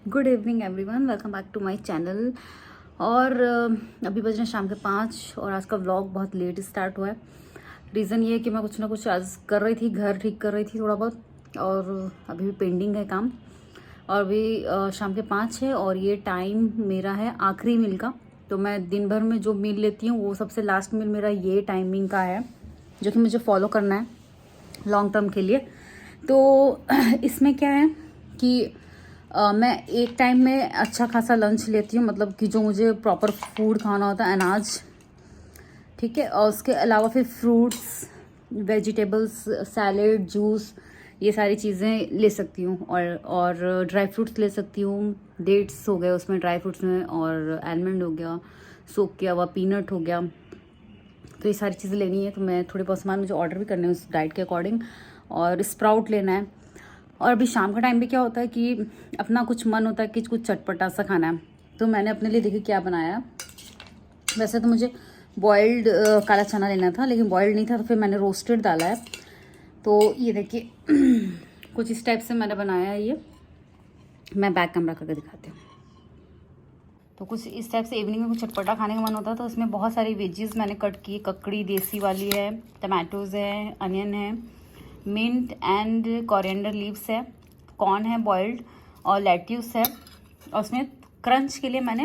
Good evening everyone, welcome back to my channel. और अभी बज रहे हैं शाम के 5 और आज का व्लॉग बहुत लेट स्टार्ट हुआ है। रीज़न ये है कि मैं कुछ ना कुछ आज कर रही थी, घर ठीक कर रही थी थोड़ा बहुत, और अभी भी पेंडिंग है काम। और अभी शाम के 5 है और ये टाइम मेरा है आखिरी मील का। तो मैं दिन भर में जो मील लेती हूँ वो सबसे लास्ट मील मेरा ये टाइमिंग का है, जो कि मुझे फॉलो करना है लॉन्ग टर्म के लिए। तो इसमें क्या है कि मैं एक टाइम में अच्छा खासा लंच लेती हूँ, मतलब कि जो मुझे प्रॉपर फूड खाना होता है, अनाज, ठीक है। और उसके अलावा फिर फ्रूट्स, वेजिटेबल्स, सैलेड, जूस, ये सारी चीज़ें ले सकती हूँ। और ड्राई फ्रूट्स ले सकती हूँ। डेट्स हो गए उसमें, ड्राई फ्रूट्स में, और आलमंड हो गया, सोक किया हुआ पीनट हो गया। तो ये सारी चीज़ें लेनी है। तो मैं थोड़े बहुत सामान मुझे ऑर्डर भी करने हैं उस डाइट के अकॉर्डिंग, और स्प्राउट लेना है। और अभी शाम का टाइम पे क्या होता है कि अपना कुछ मन होता है कि कुछ चटपटा सा खाना है। तो मैंने अपने लिए देखिए क्या बनाया। वैसे तो मुझे बॉइल्ड काला चना लेना था, लेकिन बॉइल्ड नहीं था, तो फिर मैंने रोस्टेड डाला है। तो ये देखिए कुछ इस टाइप से मैंने बनाया है। ये मैं बैक कैमरा करके दिखाती हूँ। तो कुछ इस टाइप से इवनिंग में कुछ चटपटा खाने का मन होता है, तो उसमें बहुत सारी वेजीज मैंने कट की। ककड़ी देसी वाली है, टमाटोज़ है, अनियन है, मिंट एंड कोरिएंडर लीव्स है, कॉर्न है बॉइल्ड, और लेट्यूस है। और उसमें क्रंच के लिए मैंने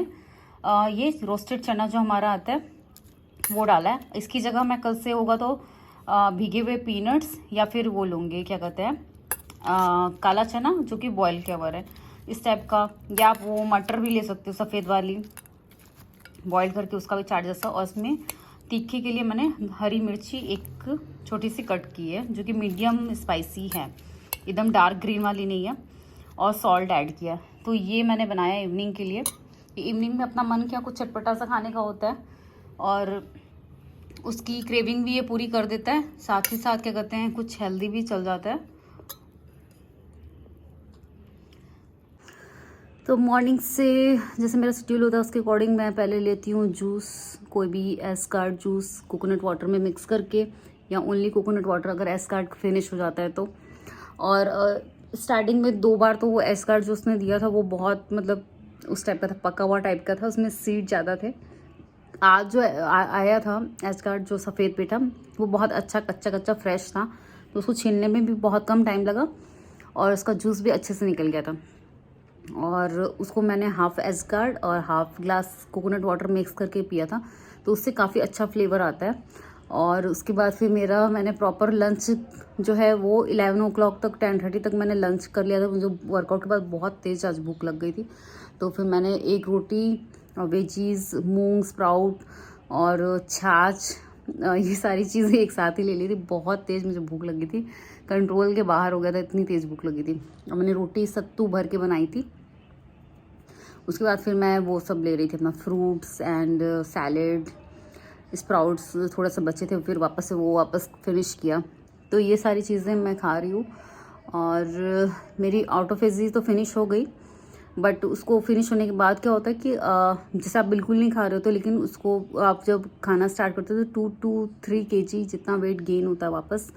ये रोस्टेड चना जो हमारा आता है वो डाला है। इसकी जगह मैं कल से होगा तो भीगे हुए पीनट्स या फिर वो लूँगी, क्या कहते हैं, काला चना जो कि बॉयल किया हुआ है, इस टाइप का। या आप वो मटर भी ले सकते हो, सफ़ेद वाली, बॉईल करके उसका भी चाट जैसा। और इसमें तीखे के लिए मैंने हरी मिर्ची एक छोटी सी कट की है, जो कि मीडियम स्पाइसी है, एकदम डार्क ग्रीन वाली नहीं है। और सॉल्ट ऐड किया। तो ये मैंने बनाया इवनिंग के लिए। इवनिंग में अपना मन क्या कुछ चटपटा सा खाने का होता है, और उसकी क्रेविंग भी ये पूरी कर देता है। साथ ही साथ क्या कहते हैं, कुछ हेल्दी भी चल जाता है। तो मॉर्निंग से जैसे मेरा शेड्यूल होता है उसके अकॉर्डिंग मैं पहले लेती हूँ जूस, कोई भी एस्कार्ट जूस कोकोनट वाटर में मिक्स करके, या ओनली कोकोनट वाटर अगर एस्कार्ट फिनिश हो जाता है तो। और स्टार्टिंग में 2 बार तो वो एस्कार्ट जो उसने दिया था वो बहुत, मतलब उस टाइप का था, पका हुआ टाइप का था, उसमें सीड ज़्यादा थे। आज जो आया था एस्कार्ट जो सफ़ेद पे था, वो बहुत अच्छा कच्चा कच्चा फ्रेश था, तो उसको छीलने में भी बहुत कम टाइम लगा, और उसका जूस भी अच्छे से निकल गया था। और उसको मैंने हाफ एस्कार्ड और half glass coconut water mix करके पिया था, तो उससे काफ़ी अच्छा फ्लेवर आता है। और उसके बाद फिर मैंने प्रॉपर लंच जो है वो 11 ओ क्लॉक तक, 10:30 तक मैंने लंच कर लिया था। मुझे वर्कआउट के बाद बहुत तेज़ आज भूख लग गई थी, तो फिर मैंने एक रोटी और वेजीज, मूंग स्प्राउट और छाछ, ये सारी चीज़ें एक साथ ही ले ली थी। बहुत तेज़ मुझे भूख लगी थी, कंट्रोल के बाहर हो गया था, इतनी तेज़ भूख लगी थी। और मैंने रोटी सत्तू भर के बनाई थी। उसके बाद फिर मैं वो सब ले रही थी, अपना फ्रूट्स एंड सैलेड, स्प्राउट्स थोड़ा सा बचे थे, फिर वापस फिनिश किया। तो ये सारी चीज़ें मैं खा रही हूँ। और मेरी ऑटोफेजी तो फिनिश हो गई, बट उसको फिनिश होने के बाद क्या होता है कि जैसे आप बिल्कुल नहीं खा रहे हो तो, लेकिन उसको आप जब खाना स्टार्ट करते हो तो 2 to 3 kg जितना वेट गेन होता है वापस।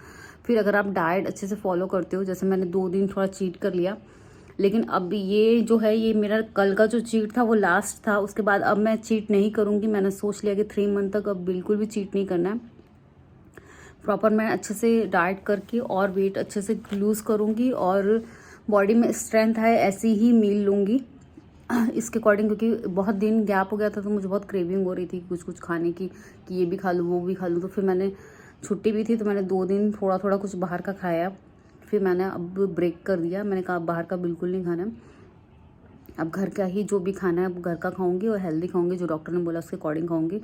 फिर अगर आप डाइट अच्छे से फॉलो करते हो, जैसे मैंने 2 दिन थोड़ा चीट कर लिया, लेकिन अब ये जो है, ये मेरा कल का जो चीट था वो लास्ट था। उसके बाद अब मैं चीट नहीं करूँगी। मैंने सोच लिया कि 3 मंथ तक अब बिल्कुल भी चीट नहीं करना है। प्रॉपर मैं अच्छे से डाइट करके और वेट अच्छे से लूज़ करूँगी, और बॉडी में स्ट्रेंथ है ऐसी ही मील लूँगी इसके अकॉर्डिंग। क्योंकि बहुत दिन गैप हो गया था, तो मुझे बहुत क्रेविंग हो रही थी कुछ कुछ खाने की, कि ये भी खा लूँ वो भी खा लूँ। तो फिर मैंने, छुट्टी भी थी तो मैंने 2 दिन थोड़ा थोड़ा कुछ बाहर का खाया। फिर मैंने अब ब्रेक कर दिया, मैंने कहा बाहर का बिल्कुल नहीं खाना। अब घर का ही जो भी खाना है अब घर का खाऊंगी, और हेल्दी खाऊंगी, जो डॉक्टर ने बोला उसके अकॉर्डिंग खाऊंगी।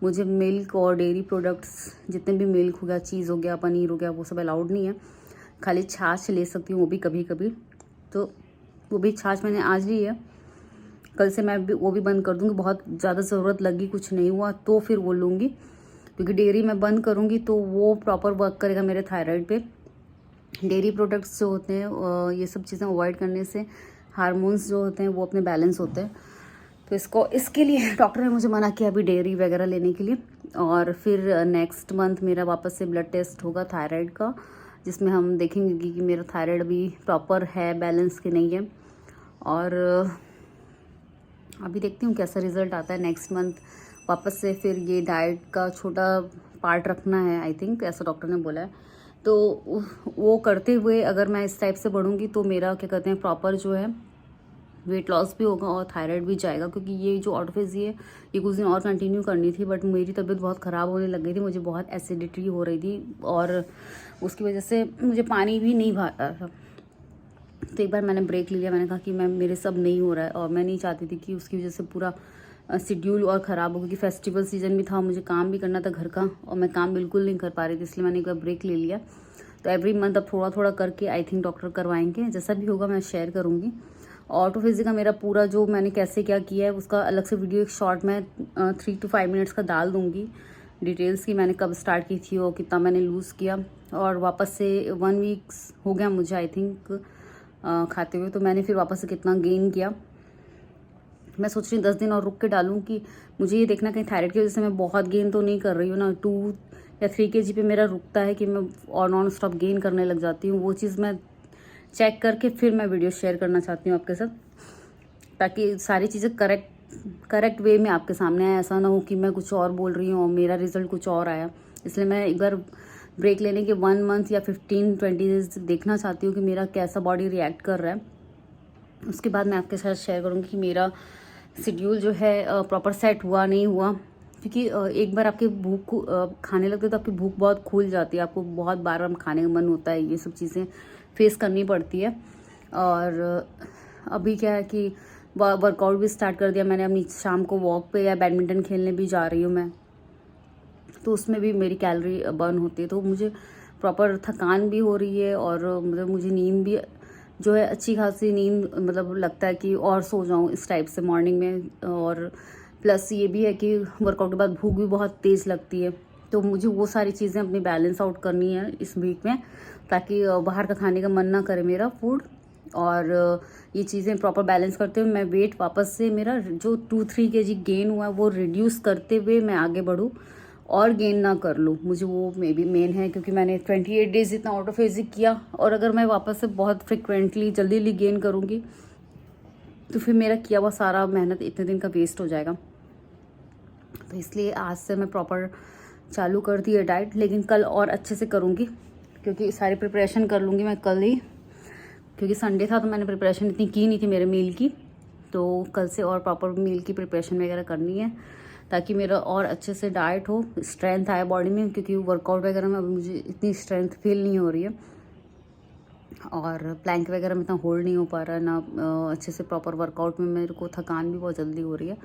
मुझे मिल्क और डेयरी प्रोडक्ट्स, जितने भी मिल्क हो गया, चीज़ हो गया, पनीर हो गया, वो सब अलाउड नहीं है। खाली छाछ ले सकती हूँ, वो भी कभी कभी। तो वो भी छाछ मैंने आज ली है, कल से मैं भी वो भी बंद कर दूँगी। बहुत ज़्यादा ज़रूरत लगी, कुछ नहीं हुआ तो फिर वो लूँगी, क्योंकि डेयरी मैं बंद करूँगी तो वो प्रॉपर वर्क करेगा मेरे थायराइड पे। डेयरी प्रोडक्ट्स जो होते हैं, ये सब चीज़ें अवॉइड करने से हार्मोन्स जो होते हैं वो अपने बैलेंस होते हैं। तो इसके लिए डॉक्टर ने मुझे मना किया अभी डेयरी वगैरह लेने के लिए। और फिर नेक्स्ट मंथ मेरा वापस से ब्लड टेस्ट होगा थायराइड का, जिसमें हम देखेंगे कि मेरा थायराइड अभी प्रॉपर है, बैलेंस के नहीं है। और अभी देखती हूँ कैसा रिज़ल्ट आता है। नेक्स्ट मंथ वापस से फिर ये डाइट का छोटा पार्ट रखना है, आई थिंक ऐसा डॉक्टर ने बोला है। तो वो करते हुए अगर मैं इस टाइप से बढ़ूँगी तो मेरा क्या कहते हैं प्रॉपर जो है वेट लॉस भी होगा और थायराइड भी जाएगा, क्योंकि ये जो ऑटोफेजी है ये कुछ दिन और कंटिन्यू करनी थी, बट मेरी तबीयत बहुत ख़राब होने लग गई थी, मुझे बहुत एसिडिटी हो रही थी और उसकी वजह से मुझे पानी भी नहीं भा रहा था। तो एक बार मैंने ब्रेक ले लिया, मैंने कहा कि मैं मेरे सब नहीं हो रहा है, और मैं नहीं चाहती थी कि उसकी वजह से पूरा शेड्यूल और ख़राब हो, क्योंकि फेस्टिवल सीजन भी था, मुझे काम भी करना था घर का और मैं काम बिल्कुल नहीं कर पा रही थी, इसलिए मैंने एक बार ब्रेक ले लिया। तो एवरी मंथ अब थोड़ा थोड़ा करके आई थिंक डॉक्टर करवाएंगे, जैसा भी होगा मैं शेयर करूँगी। ऑटोफेजी का मेरा पूरा जो मैंने कैसे क्या किया है उसका अलग से वीडियो एक शॉर्ट में 3 to 5 मिनट्स का डाल दूँगी, डिटेल्स की मैंने कब स्टार्ट की थी और कितना मैंने लूज़ किया, और वापस से 1 वीक्स हो गया मुझे आई थिंक खाते हुए, तो मैंने फिर वापस से कितना गेन किया। मैं सोच रही हूँ 10 दिन और रुक के डालूँ, कि मुझे ये देखना कहीं थायराइड की वजह से मैं बहुत गेन तो नहीं कर रही हूँ ना, 2 या 3 kg पे मेरा रुकता है कि मैं और नॉन स्टॉप गेन करने लग जाती हूँ। वो चीज़ मैं चेक करके फिर मैं वीडियो शेयर करना चाहती हूँ आपके साथ, ताकि सारी चीज़ें करेक्ट वे में आपके सामने आए। ऐसा ना हो कि मैं कुछ और बोल रही हूँ और मेरा रिजल्ट कुछ और आया। इसलिए मैं एक बार ब्रेक लेने के 1 मंथ या 15-20 डेज देखना चाहती हूँ कि मेरा कैसा बॉडी रिएक्ट कर रहा है। उसके बाद मैं आपके साथ शेयर करूँगी कि मेरा शेड्यूल जो है प्रॉपर सेट हुआ नहीं हुआ, क्योंकि एक बार आपकी भूख खाने लगते तो आपकी भूख बहुत खुल जाती है, आपको बहुत बार बार खाने का मन होता है, ये सब चीज़ें फेस करनी पड़ती है। और अभी क्या है कि वर्कआउट भी स्टार्ट कर दिया मैंने, अपनी शाम को वॉक पे या बैडमिंटन खेलने भी जा रही हूँ मैं, तो उसमें भी मेरी कैलोरी बर्न होती है, तो मुझे प्रॉपर थकान भी हो रही है और मतलब मुझे नींद भी जो है अच्छी खासी नींद, मतलब लगता है कि और सो जाऊँ इस टाइप से मॉर्निंग में। और प्लस ये भी है कि वर्कआउट के बाद भूख भी बहुत तेज़ लगती है, तो मुझे वो सारी चीज़ें अपनी बैलेंस आउट करनी है इस वीक में, ताकि बाहर का खाने का मन ना करे मेरा फूड। और ये चीज़ें प्रॉपर बैलेंस करते हुए मैं वेट वापस से मेरा जो 2-3 kg गेन हुआ है वो रिड्यूस करते हुए मैं आगे बढ़ूँ और गेन ना कर लूँ, मुझे वो मे बी मेन है, क्योंकि मैंने 28 डेज इतना ऑटोफेजी किया, और अगर मैं वापस से बहुत फ्रिक्वेंटली जल्दी गेन करूँगी तो फिर मेरा किया हुआ सारा मेहनत इतने दिन का वेस्ट हो जाएगा। तो इसलिए आज से मैं प्रॉपर चालू कर दी है डाइट, लेकिन कल और अच्छे से करूँगी, क्योंकि सारी प्रिपरेशन कर लूँगी मैं कल ही, क्योंकि संडे था तो मैंने प्रिपरेशन इतनी की नहीं थी मेरे मील की, तो कल से और प्रॉपर मील की प्रिपरेशन वगैरह करनी है, ताकि मेरा और अच्छे से डाइट हो, स्ट्रेंथ आए बॉडी में, क्योंकि वर्कआउट वगैरह में अभी मुझे इतनी स्ट्रेंथ फील नहीं हो रही है, और प्लैंक वगैरह में इतना होल्ड नहीं हो पा रहा है ना अच्छे से प्रॉपर वर्कआउट में, मेरे को थकान भी बहुत जल्दी हो रही है,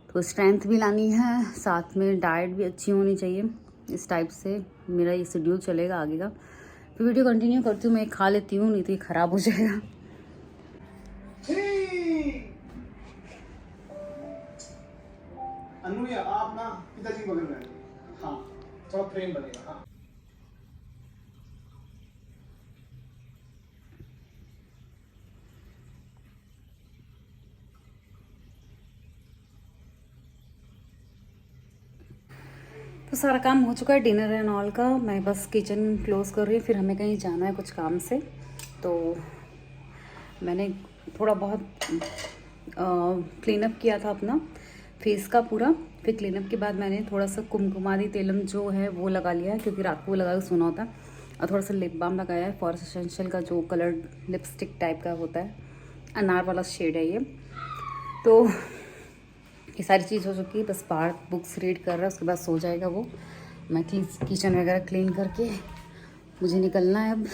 तो स्ट्रेंथ भी लानी है, साथ में डाइट भी अच्छी होनी चाहिए। इस टाइप से मेरा ये शेड्यूल चलेगा आगे का। फिर वीडियो कंटिन्यू करती हूँ, मैं खा लेती हूँ, नहीं तो ये ख़राब हो जाएगा। अनुया आप ना पिताजी बगल में, हाँ थोड़ा प्रेम बनेगा। हाँ तो सारा काम हो चुका है डिनर एंड ऑल का, मैं बस किचन क्लोज कर रही हूँ, फिर हमें कहीं जाना है कुछ काम से। तो मैंने थोड़ा बहुत क्लीनअप किया था अपना फेस का पूरा, फिर क्लीनअप के बाद मैंने थोड़ा सा कुमकुमादी तेलम जो है वो लगा लिया है, क्योंकि रात को वो लगा के सोना होता है, और थोड़ा सा लिप बाम लगाया है फॉरेस्ट एसेंशियल का, जो कलर्ड लिपस्टिक टाइप का होता है, अनार वाला शेड है ये। तो ये सारी चीज़ हो चुकी है, बस बाहर बुक्स रीड कर रहा है, उसके बाद सो जाएगा वो। मैं किचन वगैरह क्लीन करके मुझे निकलना है अब,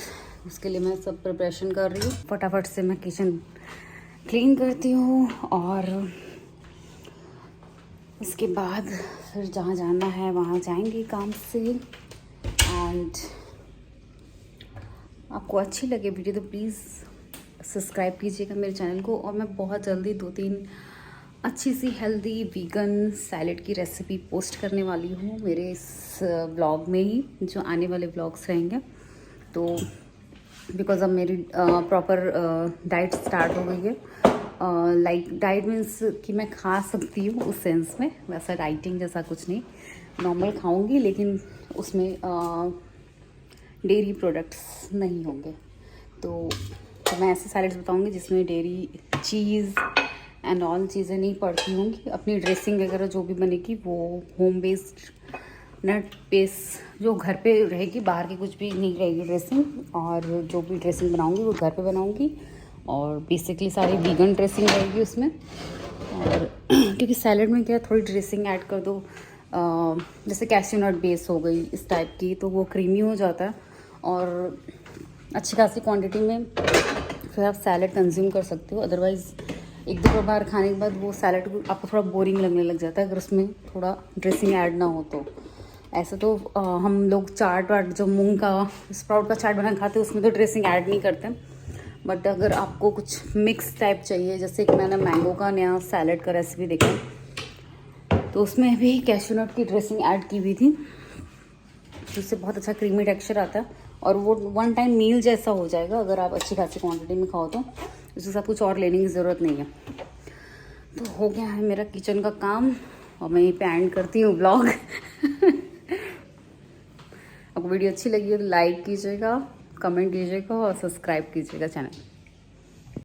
उसके लिए मैं सब प्रिपरेशन कर रही हूँ। फटाफट से मैं किचन क्लीन करती हूँ और उसके बाद फिर जहाँ जाना है वहाँ जाएंगे काम से। एंड आपको अच्छी लगे वीडियो तो प्लीज़ सब्सक्राइब कीजिएगा मेरे चैनल को, और मैं बहुत जल्दी 2-3 अच्छी सी हेल्दी वीगन सैलेड की रेसिपी पोस्ट करने वाली हूँ मेरे इस ब्लॉग में ही, जो आने वाले ब्लॉग्स रहेंगे। तो बिकॉज़ अब मेरी प्रॉपर डाइट स्टार्ट हो गई है, लाइक डाइट मीन्स कि मैं खा सकती हूँ उस सेंस में, वैसा डाइटिंग जैसा कुछ नहीं, नॉर्मल खाऊंगी, लेकिन उसमें डेयरी प्रोडक्ट्स नहीं होंगे। तो मैं ऐसे सैलेड्स बताऊंगी जिसमें डेयरी चीज़ एंड ऑल चीज़ें नहीं पड़ती होंगी। अपनी ड्रेसिंग वगैरह जो भी बनेगी वो होम बेस्ड नट बेस जो घर पे रहेगी, बाहर की कुछ भी नहीं रहेगी ड्रेसिंग। और जो भी ड्रेसिंग बनाऊंगी वो घर पे बनाऊंगी और बेसिकली सारी वीगन ड्रेसिंग रहेगी उसमें। और क्योंकि सैलड में क्या है, थोड़ी ड्रेसिंग ऐड कर दो, जैसे कैश्यू नट बेस हो गई इस टाइप की, तो वो क्रीमी हो जाता है और अच्छी खासी क्वांटिटी में फिर आप सैलड कंज्यूम कर सकते हो। अदरवाइज़ एक दो बार खाने के बाद वो सैलड आपको थोड़ा बोरिंग लगने लग जाता है अगर उसमें थोड़ा ड्रेसिंग ऐड ना हो तो। ऐसे तो हम लोग चाट वाट जो मूंग का स्प्राउट का चाट बना खाते हैं उसमें तो ड्रेसिंग ऐड नहीं करते। बट अगर आपको कुछ मिक्स टाइप चाहिए, जैसे कि मैंने मैंगो का नया सैलड का रेसिपी देखा तो उसमें भी कैश्यू नट की ड्रेसिंग ऐड की हुई थी, जिससे बहुत अच्छा क्रीमी टेक्सचर आता है और वो वन टाइम मील जैसा हो जाएगा अगर आप अच्छी खासी क्वांटिटी में खाओ तो। इसके साथ कुछ और लेने की ज़रूरत नहीं है। तो हो गया है मेरा किचन का काम और मैं यहीं पे एंड करती हूँ ब्लॉग। आपको वीडियो अच्छी लगी हो तो लाइक कीजिएगा, कमेंट कीजिएगा और सब्सक्राइब कीजिएगा चैनल।